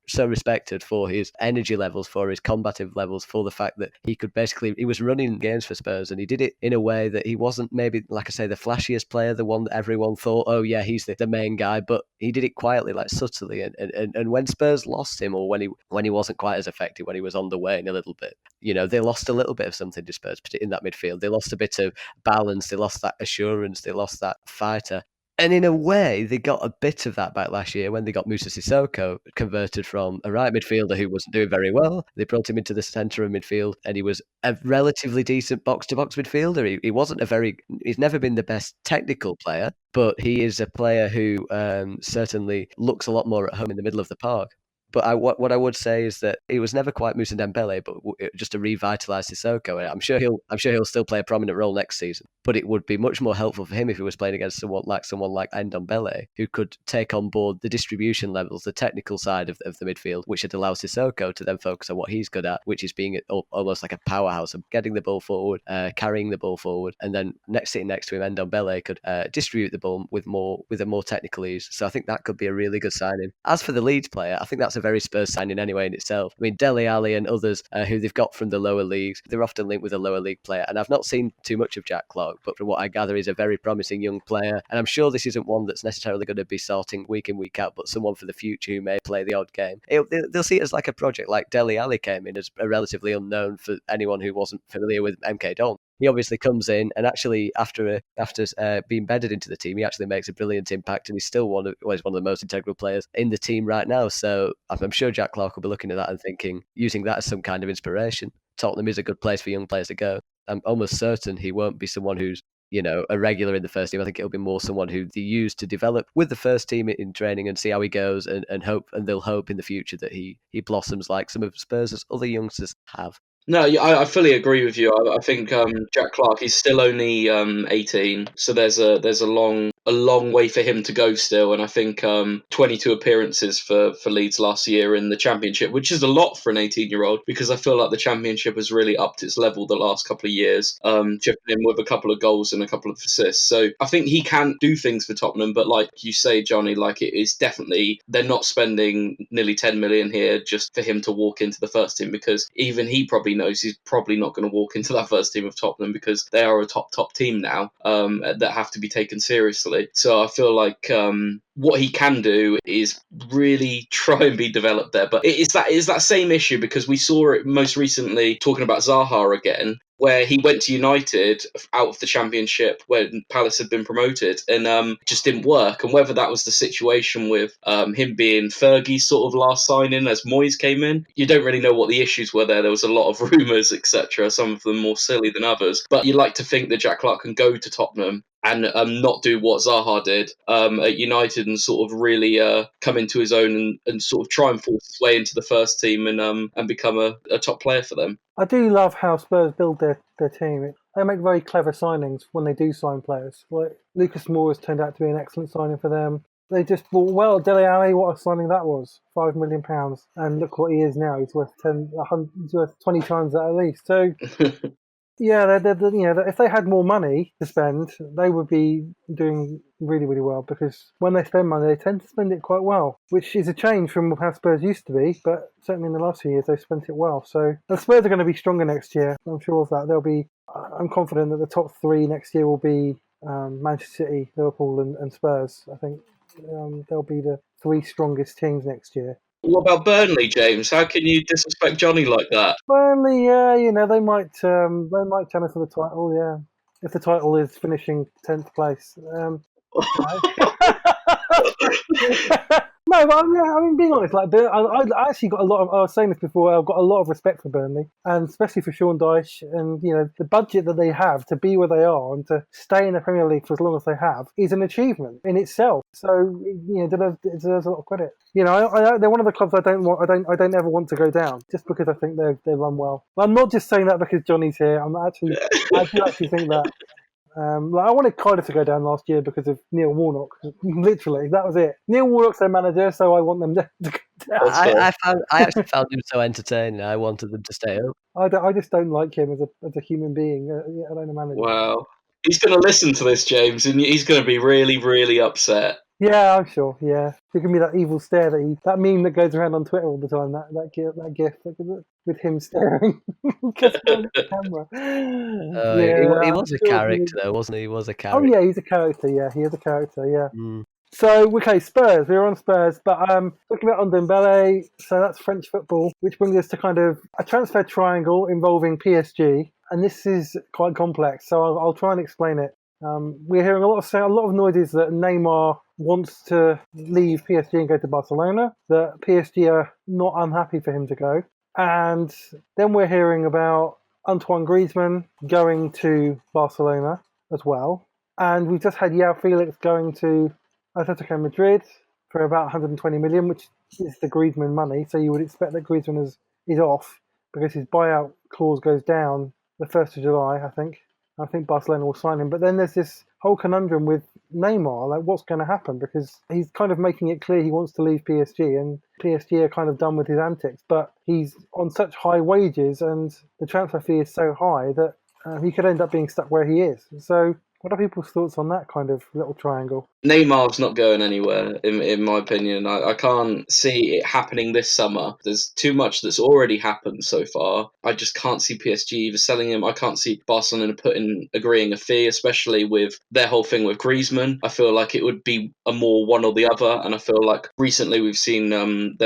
so respected for his energy levels, for his combative levels, for the fact that he was running games for Spurs, and he did it in a way that he wasn't maybe, like I say, the flashiest player, the one that everyone thought, oh yeah, he's the main guy, but he did it quietly, like subtly, and when Spurs lost him, or when he wasn't quite as effective, when he was on the wane a little bit, they lost a little bit of something to Spurs in that midfield. They lost a bit of balance, they lost that assurance, they lost that fighter. And in a way, they got a bit of that back last year when they got Moussa Sissoko converted from a right midfielder who wasn't doing very well. They brought him into the centre of midfield, and he was a relatively decent box-to-box midfielder. He's never been the best technical player, but he is a player who certainly looks a lot more at home in the middle of the park. But what I would say is that it was never quite Moussa Dembele, but just to revitalise Sissoko. I'm sure he'll still play a prominent role next season. But it would be much more helpful for him if he was playing against someone like Ndombele, who could take on board the distribution levels, the technical side of the midfield, which would allow Sissoko to then focus on what he's good at, which is being almost like a powerhouse of getting the ball forward, carrying the ball forward, and then sitting next to him, Ndombele could distribute the ball with a more technical ease. So I think that could be a really good signing. As for the Leeds player, I think that's a very Spurs signing anyway in itself. I mean, Dele Alli and others who they've got from the lower leagues, they're often linked with a lower league player, and I've not seen too much of Jack Clark, but from what I gather, he's a very promising young player, and I'm sure this isn't one that's necessarily going to be starting week in, week out, but someone for the future who may play the odd game. They'll see it as like a project, like Dele Alli came in as a relatively unknown for anyone who wasn't familiar with MK Don. He obviously comes in, and actually after being bedded into the team, he actually makes a brilliant impact, and he's still one of the most integral players in the team right now. So I'm sure Jack Clark will be looking at that and thinking, using that as some kind of inspiration. Tottenham is a good place for young players to go. I'm almost certain he won't be someone who's a regular in the first team. I think it'll be more someone who they use to develop with the first team in training and see how he goes, and they'll hope in the future that he blossoms like some of Spurs' other youngsters have. No, I fully agree with you. I think Jack Clark, he's still only 18, so there's a long way for him to go still. And I think 22 appearances for Leeds last year in the Championship, which is a lot for an 18-year-old, because I feel like the Championship has really upped its level the last couple of years, chipping in with a couple of goals and a couple of assists. So I think he can do things for Tottenham, but like you say, Johnny, like it is definitely, they're not spending nearly 10 million here just for him to walk into the first team, because even he probably knows he's probably not going to walk into that first team of Tottenham, because they are a top team now that have to be taken seriously. fundamentally. So I feel like what he can do is really try and be developed there. But it's that same issue, because we saw it most recently talking about Zaha again, where he went to United out of the Championship when Palace had been promoted, and just didn't work. And whether that was the situation with him being Fergie's sort of last signing as Moyes came in, you don't really know what the issues were there. There was a lot of rumours, etc., some of them more silly than others. But you like to think that Jack Clarke can go to Tottenham and not do what Zaha did at United and sort of really come into his own and sort of try and force his way into the first team and become a top player for them. I do love how Spurs build their team. They make very clever signings when they do sign players. Like Lucas Moore has turned out to be an excellent signing for them. They just thought, well, Dele Alli, what a signing that was, £5 million, and look what he is now. He's worth 20 times that at least. So. Yeah, if they had more money to spend, they would be doing really, really well, because when they spend money, they tend to spend it quite well, which is a change from how Spurs used to be, but certainly in the last few years, they've spent it well. So the Spurs are going to be stronger next year. I'm sure of that. I'm confident that the top three next year will be Manchester City, Liverpool, and Spurs. I think they'll be the three strongest teams next year. What about Burnley, James? How can you disrespect Johnny like that? Burnley, yeah, they might challenge for the title, yeah. If the title is finishing 10th place. No, but being honest, like I actually got a lot of. I was saying this before. I've got a lot of respect for Burnley, and especially for Sean Dyche, and the budget that they have to be where they are and to stay in the Premier League for as long as they have is an achievement in itself. So it deserves a lot of credit. They're one of the clubs I don't ever want to go down, just because I think they run well. I'm not just saying that because Johnny's here. I do actually think that. I wanted Cardiff to go down last year because of Neil Warnock. Literally, that was it. Neil Warnock's their manager, so I want them to go down. I actually found him so entertaining. I wanted them to stay up. I just don't like him as a human being. I don't imagine. Wow. He's going to listen to this, James, and he's going to be really, really upset. Yeah, I'm sure. Yeah, it can be that evil stare that meme that goes around on Twitter all the time. That gif with him staring just on the camera. He was a character, though, wasn't he? He was a character. Oh yeah, he's a character. Yeah, he is a character. Yeah. Mm. So, okay, Spurs. We were on Spurs, but talking about Ndombele, so that's French football, which brings us to kind of a transfer triangle involving PSG, and this is quite complex, so I'll try and explain it. We're hearing a lot of noises that Neymar wants to leave PSG and go to Barcelona, that PSG are not unhappy for him to go, and then we're hearing about Antoine Griezmann going to Barcelona as well, and we've just had Felix going to Atletico Madrid for about 120 million, which is the Griezmann money. So you would expect that Griezmann is off because his buyout clause goes down the 1st of July, I think. I think Barcelona will sign him. But then there's this whole conundrum with Neymar, like what's going to happen? Because he's kind of making it clear he wants to leave PSG, and PSG are kind of done with his antics. But he's on such high wages and the transfer fee is so high that he could end up being stuck where he is. So what are people's thoughts on that kind of little triangle? Neymar's not going anywhere, in my opinion. I can't see it happening this summer. There's too much that's already happened so far. I just can't see PSG either selling him. I can't see Barcelona agreeing a fee, especially with their whole thing with Griezmann. I feel like it would be a more one or the other, and I feel like recently we've seen them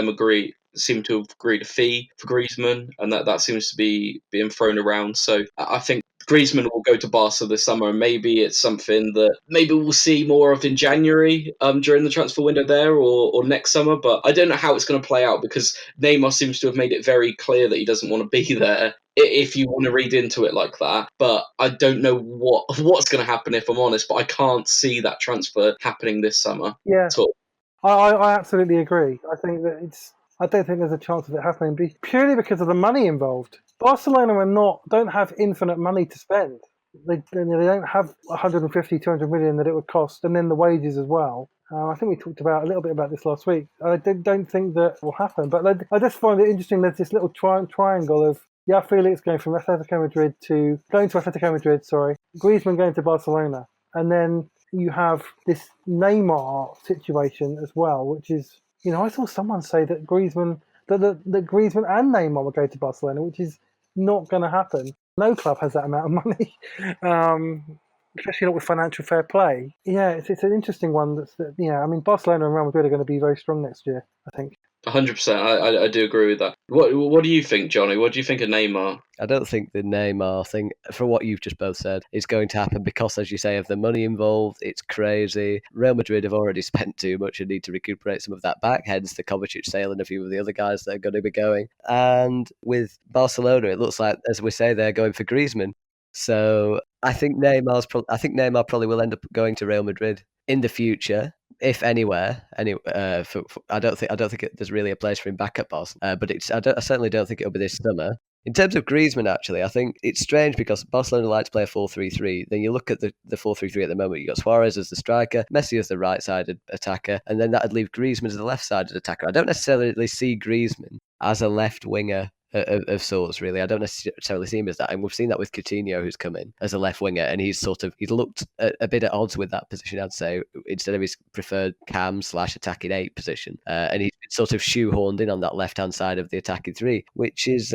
seem to have agreed a fee for Griezmann, and that seems to be being thrown around. So I think Griezmann will go to Barca this summer, and maybe it's something that maybe we'll see more of in January during the transfer window there or next summer. But I don't know how it's going to play out, because Neymar seems to have made it very clear that he doesn't want to be there, if you want to read into it like that. But I don't know what's going to happen, if I'm honest, but I can't see that transfer happening this summer. Yeah, at all. I absolutely agree. I think that I don't think there's a chance of it happening purely because of the money involved. Barcelona don't have infinite money to spend. They don't have 150, 200 million that it would cost, and then the wages as well. I think we talked a little bit about this last week. I don't think that will happen, but I just find it interesting. There's this little triangle of Felix going to Atletico Madrid, Griezmann going to Barcelona, and then you have this Neymar situation as well, which is, I saw someone say that Griezmann and Neymar will go to Barcelona, which is not going to happen. No club has that amount of money. especially not with financial fair play. Yeah, it's an interesting one. I mean, Barcelona and Real Madrid are going to be very strong next year, I think. 100%. I do agree with that. What do you think, Johnny? What do you think of Neymar? I don't think the Neymar thing, for what you've just both said, is going to happen because, as you say, of the money involved. It's crazy. Real Madrid have already spent too much and need to recuperate some of that back, hence the Kovacic sale and a few of the other guys that are going to be going. And with Barcelona, it looks like, as we say, they're going for Griezmann. So I think Neymar probably will end up going to Real Madrid in the future, if anywhere. I don't think there's really a place for him back at Barcelona. But I certainly don't think it'll be this summer. In terms of Griezmann, actually, I think it's strange because Barcelona like to play a 4-3-3. Then you look at the 4-3-3 at the moment. You've got Suarez as the striker, Messi as the right-sided attacker, and then that would leave Griezmann as the left-sided attacker. I don't necessarily see Griezmann as a left winger of sorts, really. I don't necessarily see him as that. And we've seen that with Coutinho, who's come in as a left winger, and he's looked a bit at odds with that position, I'd say, instead of his preferred cam/attacking 8 position. And he's been sort of shoehorned in on that left-hand side of the attacking 3, which is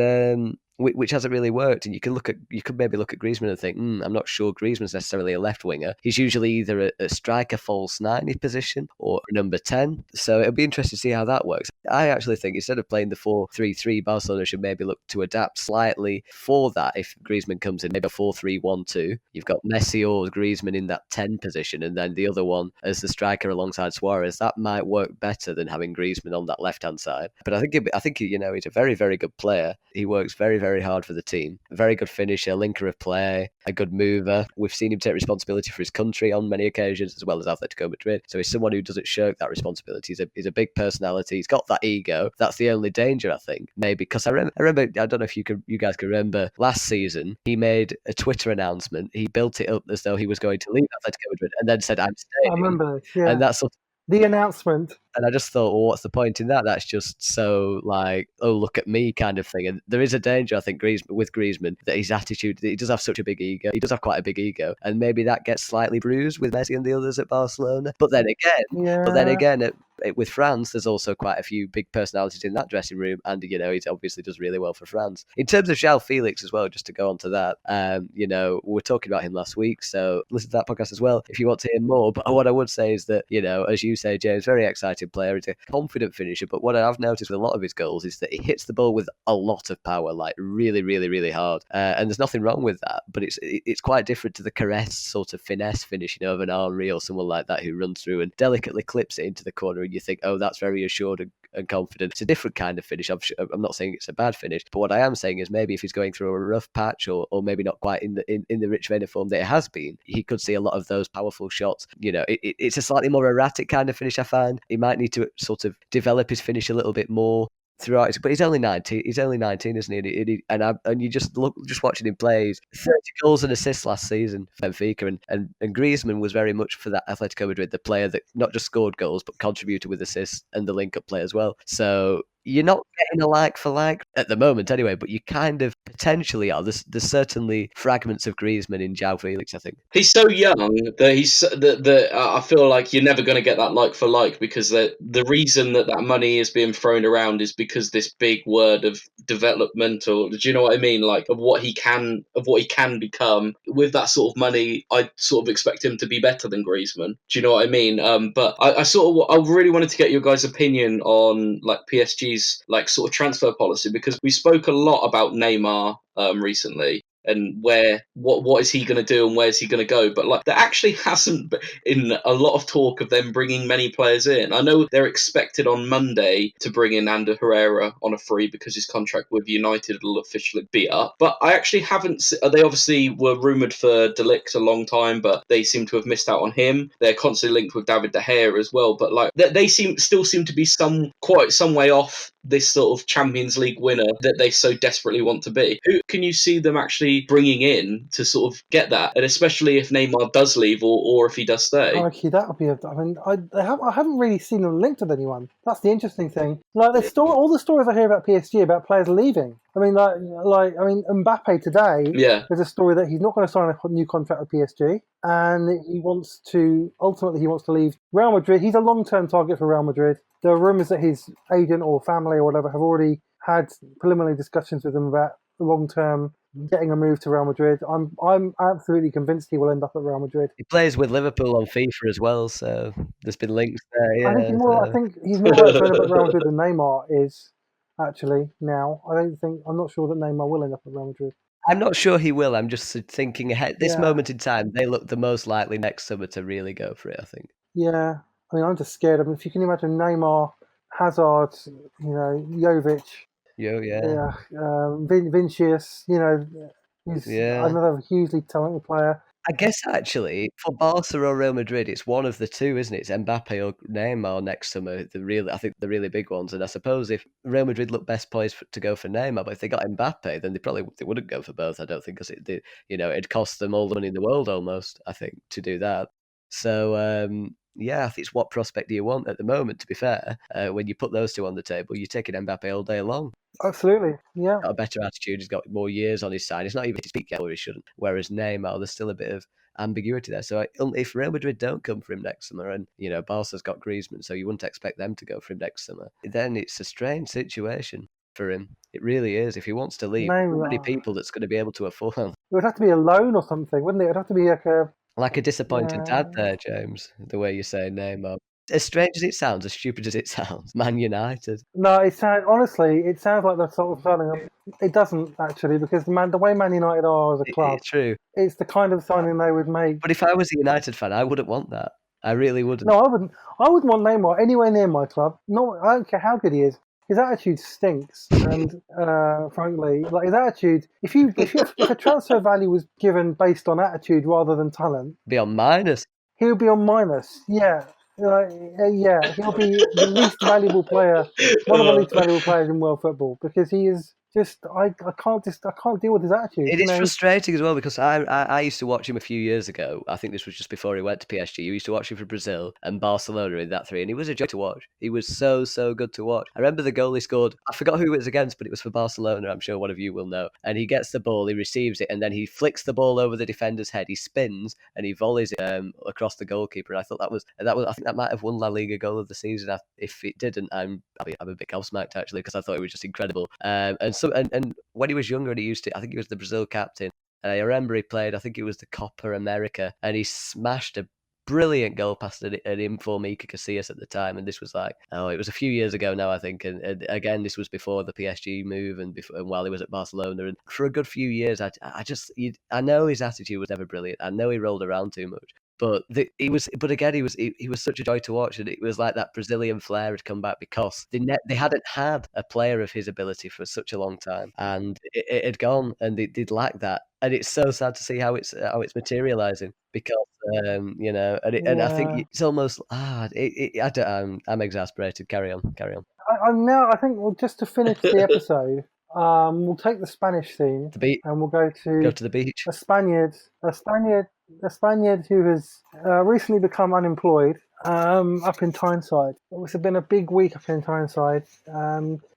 which hasn't really worked. And you could maybe look at Griezmann and think, I'm not sure Griezmann's necessarily a left winger. He's usually either a striker false 9 position or a number 10. So it'll be interesting to see how that works. I actually think instead of playing the 4-3-3, Barcelona should maybe look to adapt slightly for that if Griezmann comes in, maybe a 4-3-1-2. You've got Messi or Griezmann in that 10 position, and then the other one as the striker alongside Suarez. That might work better than having Griezmann on that left-hand side. But I think he's a very, very good player. He works very, very hard for the team. A very good finisher, linker of play, a good mover. We've seen him take responsibility for his country on many occasions, as well as Atletico Madrid. So he's someone who doesn't shirk that responsibility. He's a big personality. He's got that ego. That's the only danger, I think. Maybe because I remember. I don't know if you guys can remember last season. He made a Twitter announcement. He built it up as though he was going to leave Atletico Madrid, and then said, "I'm staying." I remember this. Yeah, and that's sort of, the announcement. And I just thought, well, what's the point in that? That's just so like, oh, look at me kind of thing. And there is a danger, I think, with Griezmann, that his attitude, he does have such a big ego. He does have quite a big ego. And maybe that gets slightly bruised with Messi and the others at Barcelona. But then again, with France, there's also quite a few big personalities in that dressing room. And, he obviously does really well for France. In terms of João Felix as well, just to go on to that, we were talking about him last week. So listen to that podcast as well if you want to hear more. But what I would say is that, as you say, James, very exciting player. He's a confident finisher, but what I've noticed with a lot of his goals is that he hits the ball with a lot of power, like really, really, really hard. And there's nothing wrong with that, but it's quite different to the caress sort of finesse finish, of an Henry or someone like that who runs through and delicately clips it into the corner, and you think, oh, that's very assured and confident. It's a different kind of finish. I'm not saying it's a bad finish, but what I am saying is maybe if he's going through a rough patch or maybe not quite in the rich vein of form that it has been, he could see a lot of those powerful shots. It's a slightly more erratic kind of finish, I find. He might need to sort of develop his finish a little bit more throughout. But he's only 19. He's only 19, isn't he? And you just watching him play. He's 30 goals and assists last season for Benfica, and Griezmann was very much for that Atletico Madrid, the player that not just scored goals but contributed with assists and the link-up play as well. So you're not getting a like for like at the moment anyway, but you kind of potentially are. There's certainly fragments of Griezmann in João Felix, I think. He's so young that I feel like you're never going to get that like for like, because the reason that money is being thrown around is because this big word of development, or do you know what I mean? Like of what he can become with that sort of money. I sort of expect him to be better than Griezmann. Do you know what I mean? But I really wanted to get your guys' opinion on like PSG's like sort of transfer policy, because we spoke a lot about Neymar recently, and what is he going to do and where's he going to go, but like there actually hasn't been a lot of talk of them bringing many players in. I know they're expected on Monday to bring in Ander Herrera on a free because his contract with United will officially be up, but I actually haven't they obviously were rumoured for De Ligt a long time, but they seem to have missed out on him. They're constantly linked with David De Gea as well, but like they still seem to be some way off this sort of Champions League winner that they so desperately want to be. Who can you see them actually bringing in to sort of get that? And especially if Neymar does leave or if he does stay. Okay, that would be I haven't really seen them linked with anyone. That's the interesting thing. Like all the stories I hear about PSG about players leaving. I mean, Mbappe today. Yeah. There's a story that he's not going to sign a new contract with PSG, and he wants to leave Real Madrid. He's a long-term target for Real Madrid. There are rumours that his agent or family or whatever have already had preliminary discussions with him about long-term getting a move to Real Madrid. I'm absolutely convinced he will end up at Real Madrid. He plays with Liverpool on FIFA as well, so there's been links there. Yeah, I think he's more likely to end up at Real Madrid than Neymar is. Actually, now I'm not sure that Neymar will end up at Real Madrid. I'm not sure he will. I'm just thinking ahead. This Yeah. moment in time, they look the most likely next summer to really go for it, I think. Yeah, I mean, I'm just scared. I mean, if you can imagine Neymar, Hazard, Jovic, Vinicius, he's another hugely talented player. I guess actually for Barca or Real Madrid, it's one of the two, isn't it? It's Mbappe or Neymar next summer. I think the really big ones. And I suppose if Real Madrid look best poised to go for Neymar, but if they got Mbappe, then they wouldn't go for both. I don't think, because it'd cost them all the money in the world almost, I think, to do that. So I think it's what prospect do you want at the moment? To be fair, when you put those two on the table, you're taking Mbappe all day long. Absolutely, yeah. Got a better attitude. He's got more years on his side. He's not even to speak yet, or he shouldn't. Whereas Neymar, there's still a bit of ambiguity there. So if Real Madrid don't come for him next summer, and Barca's got Griezmann, so you wouldn't expect them to go for him next summer, then it's a strange situation for him. It really is. If he wants to leave, there are many people that's going to be able to afford him. It would have to be a loan or something, wouldn't it? It'd have to be like a disappointed dad there, James. The way you say Neymar. As strange as it sounds, as stupid as it sounds, Man United. No, it sounds like the sort of signing. It doesn't actually, because the way Man United are as a club, it's true. It's the kind of signing they would make. But if I was a United fan, I wouldn't want that. I really wouldn't. No, I wouldn't. I wouldn't want Neymar anywhere near my club. No, I don't care how good he is. His attitude stinks, and frankly, like his attitude. If a transfer value was given based on attitude rather than talent, be on minus. He would be on minus. Yeah. He'll be the least valuable player, one of the least valuable players in world football, because he is just I can't deal with his attitude. It is frustrating as well, because I used to watch him a few years ago. I think this was just before he went to PSG. You used to watch him for Brazil and Barcelona in that three, and he was a joy to watch. He was so good to watch. I remember the goal he scored. I forgot who it was against, but it was for Barcelona. I'm sure one of you will know. And he gets the ball, he receives it, and then he flicks the ball over the defender's head. He spins and he volleys it across the goalkeeper. And I thought that was. I think that might have won La Liga goal of the season. If it didn't, I'm a bit gobsmacked actually, because I thought it was just incredible. And when he was younger, and I think he was the Brazil captain. And I remember he played, I think it was the Copa America, and he smashed a brilliant goal past an informed Iker Casillas at the time. And this was it was a few years ago now, I think. And again, this was before the PSG move and while he was at Barcelona. And for a good few years, I know his attitude was never brilliant. I know he rolled around too much. But he was such a joy to watch, and it was like that Brazilian flair had come back, because they hadn't had a player of his ability for such a long time, and it had gone, and they did lack that, and it's so sad to see how it's materializing, because and I think it's almost I'm exasperated. Carry on. I think just to finish the episode. We'll take the Spanish theme, and we'll go to the beach. A Spaniard who has recently become unemployed up in Tyneside. It's been a big week up in Tyneside.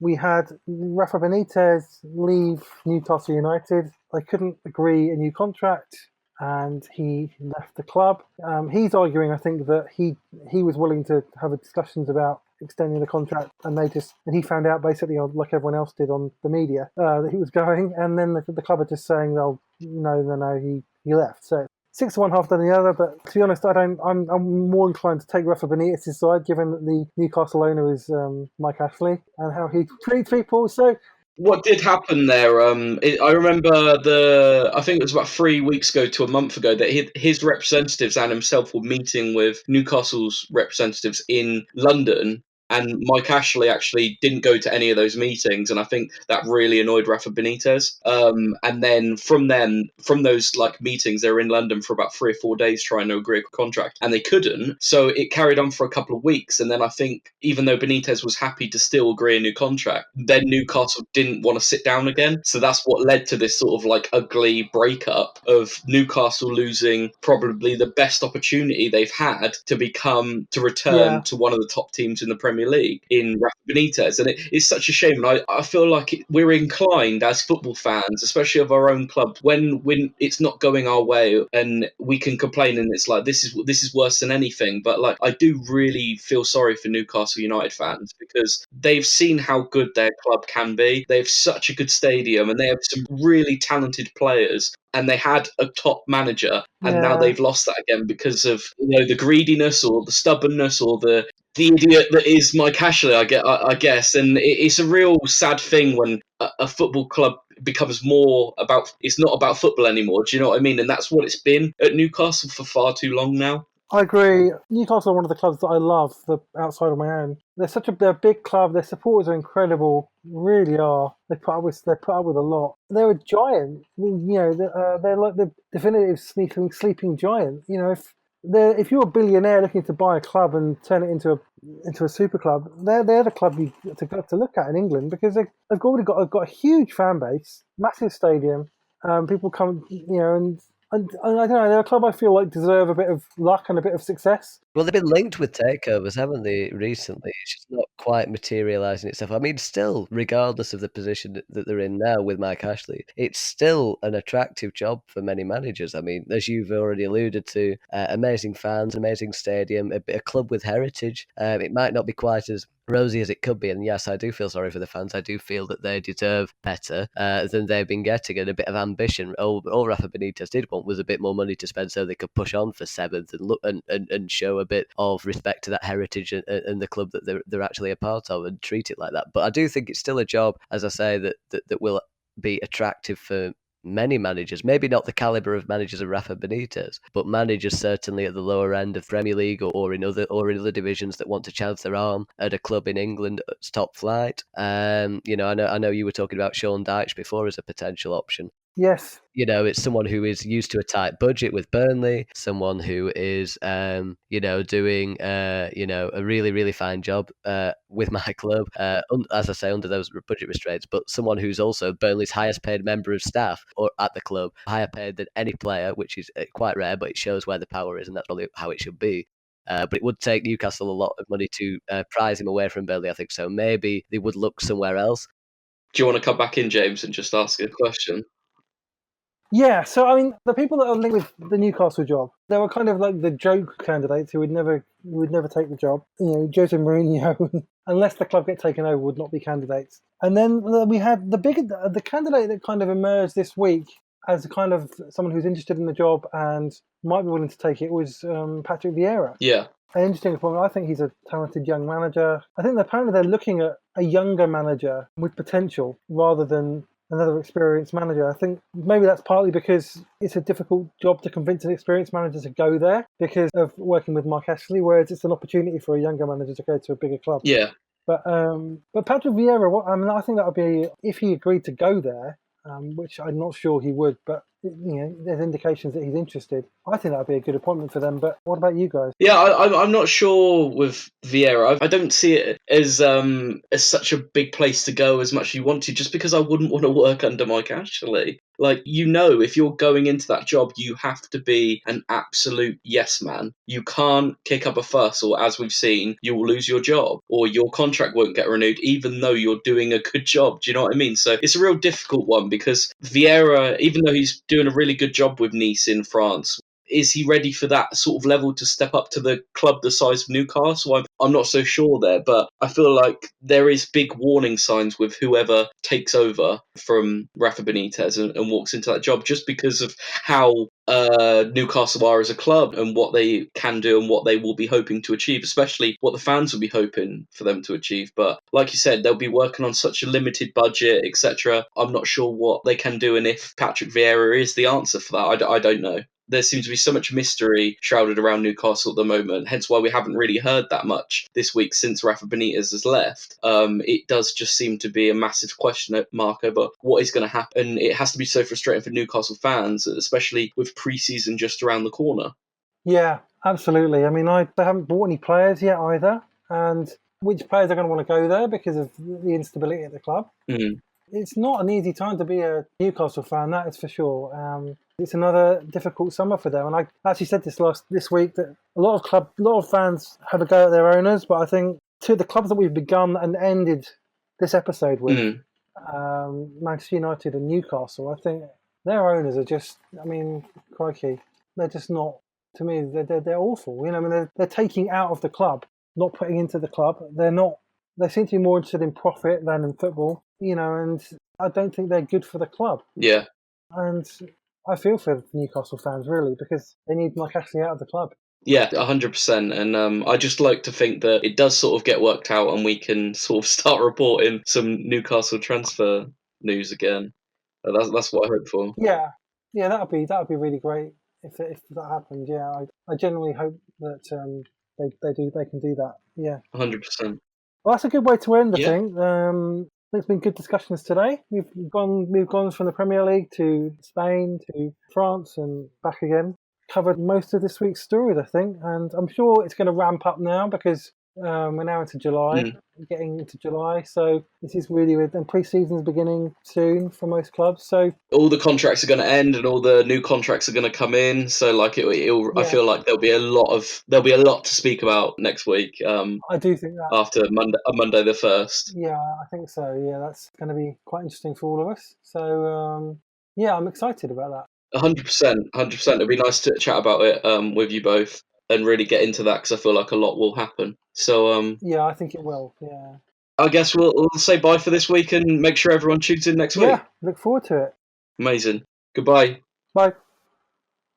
We had Rafa Benitez leave Newcastle United. They couldn't agree a new contract, and he left the club. He's arguing, I think, that he was willing to have discussions about extending the contract, and he found out basically, like everyone else did on the media, that he was going, and then the club are just saying, "Oh, no, he left." So 6-1, half done the other. But to be honest, I'm more inclined to take Rafa Benitez's side, given that the Newcastle owner is Mike Ashley and how he treats people. So. What did happen there? I remember I think it was about 3 weeks ago to a month ago that his representatives and himself were meeting with Newcastle's representatives in London. And Mike Ashley actually didn't go to any of those meetings, and I think that really annoyed Rafa Benitez. And then from those meetings, they were in London for about 3 or 4 days trying to agree a contract, and they couldn't. So it carried on for a couple of weeks, and then I think even though Benitez was happy to still agree a new contract, then Newcastle didn't want to sit down again. So that's what led to this sort of ugly breakup of Newcastle losing probably the best opportunity they've had to return to one of the top teams in the Premier Premier League in Rafa Benitez, and it's such a shame. And I feel like we're inclined as football fans, especially of our own club, when it's not going our way, and we can complain, and it's like this is worse than anything. But like, I do really feel sorry for Newcastle United fans because they've seen how good their club can be. They have such a good stadium, and they have some really talented players. And they had a top manager, and now they've lost that again because of the greediness or the stubbornness or the idiot that is Mike Ashley, I guess. And it's a real sad thing when a football club becomes more about, it's not about football anymore. Do you know what I mean? And that's what it's been at Newcastle for far too long now. I agree. Newcastle are one of the clubs that I love, outside of my own. They're a big club. Their supporters are incredible, really are. They put up with a lot. They're a giant. They're like the definitive sleeping giant. If you're a billionaire looking to buy a club and turn it into a super club, they're the club you to look at in England, because they've already got a huge fan base, massive stadium. People come, and I don't know, they're a club I feel like deserve a bit of luck and a bit of success. Well, they've been linked with takeovers, haven't they, recently? It's just not quite materialising itself. I mean, still, regardless of the position that they're in now with Mike Ashley, it's still an attractive job for many managers. I mean, as you've already alluded to, amazing fans, amazing stadium, a club with heritage. It might not be quite as rosy as it could be, and yes, I do feel sorry for the fans. I do feel that they deserve better than they've been getting, and a bit of ambition. All Rafa Benitez did want was a bit more money to spend so they could push on for seventh and look and show a bit of respect to that heritage and the club that they're actually a part of, and treat it like that. But I do think it's still a job, as I say, that will be attractive for many managers, maybe not the caliber of managers of Rafa Benitez, but managers certainly at the lower end of Premier League or in other divisions that want to chance their arm at a club in England at top flight. I know you were talking about Sean Dyche before as a potential option. Yes. It's someone who is used to a tight budget with Burnley, someone who is, doing, a really, really fine job with my club, as I say, under those budget restraints, but someone who's also Burnley's highest paid member of staff or at the club, higher paid than any player, which is quite rare, but it shows where the power is, and that's probably how it should be. But it would take Newcastle a lot of money to prize him away from Burnley, I think. So maybe they would look somewhere else. Do you want to come back in, James, and just ask a question? Yeah, so I mean, the people that are linked with the Newcastle job, they were kind of like the joke candidates who would never take the job. Jose Mourinho, unless the club get taken over, would not be candidates. And then we had the candidate that kind of emerged this week as a kind of someone who's interested in the job and might be willing to take it was Patrick Vieira. Yeah. An interesting appointment. I think he's a talented young manager. I think apparently they're looking at a younger manager with potential rather than another experienced manager. I think maybe that's partly because it's a difficult job to convince an experienced manager to go there because of working with Mike Ashley, whereas it's an opportunity for a younger manager to go to a bigger club. Yeah. But Patrick Vieira, I think that would be, if he agreed to go there, which I'm not sure he would, but there's indications that he's interested. I think that would be a good appointment for them. But what about you guys? Yeah, I'm not sure with Vieira. I don't see it as such a big place to go as much as you want to, just because I wouldn't want to work under Mike Ashley. Like, if you're going into that job, you have to be an absolute yes man. You can't kick up a fuss, or as we've seen, you will lose your job, or your contract won't get renewed, even though you're doing a good job. Do you know what I mean? So it's a real difficult one because Vieira, even though he's doing a really good job with Nice in France, is he ready for that sort of level to step up to the club the size of Newcastle? I'm not so sure there, but I feel like there is big warning signs with whoever takes over from Rafa Benitez and walks into that job, just because of how Newcastle are as a club and what they can do and what they will be hoping to achieve, especially what the fans will be hoping for them to achieve. But like you said, they'll be working on such a limited budget, etc. I'm not sure what they can do, and if Patrick Vieira is the answer for that, I don't know. There seems to be so much mystery shrouded around Newcastle at the moment, hence why we haven't really heard that much this week since Rafa Benitez has left. It does just seem to be a massive question mark over what is going to happen. It has to be so frustrating for Newcastle fans, especially with pre-season just around the corner. Yeah, absolutely. I mean, they haven't bought any players yet either, and which players are going to want to go there because of the instability at the club. Mm. It's not an easy time to be a Newcastle fan, that is for sure. It's another difficult summer for them, and I actually said this week that a lot of fans have a go at their owners, but I think to the clubs that we've begun and ended this episode with, Manchester United and Newcastle, I think their owners are just, I mean, crikey, they're just not, to me, they're awful. You know, I mean, they're taking out of the club, not putting into the club. They seem to be more interested in profit than in football, you know, and I don't think they're good for the club. Yeah. And I feel for Newcastle fans, really, because they need Mike Ashley out of the club. Yeah, 100%. And I just like to think that it does sort of get worked out and we can sort of start reporting some Newcastle transfer news again. That's what I hope for. Yeah, that would be really great if that happened. Yeah, I genuinely hope that they can do that. Yeah, 100%. Well, that's a good way to end. I Yeah. think. It's been good discussions today. We've gone from the Premier League to Spain to France and back again. Covered most of this week's stories, I think, and I'm sure it's going to ramp up now because we're now into July, getting into July. So this is really good, and pre-season's beginning soon for most clubs. So all the contracts are going to end, and all the new contracts are going to come in. So like I feel like there'll be a lot to speak about next week. I do think that after Monday the 1st. Yeah, I think so. Yeah, that's going to be quite interesting for all of us. So yeah, I'm excited about that. 100%. It'd be nice to chat about it with you both and really get into that because I feel like a lot will happen. So yeah, I think it will. Yeah. I guess we'll say bye for this week and make sure everyone tunes in next week. Yeah, look forward to it. Amazing. Goodbye. Bye.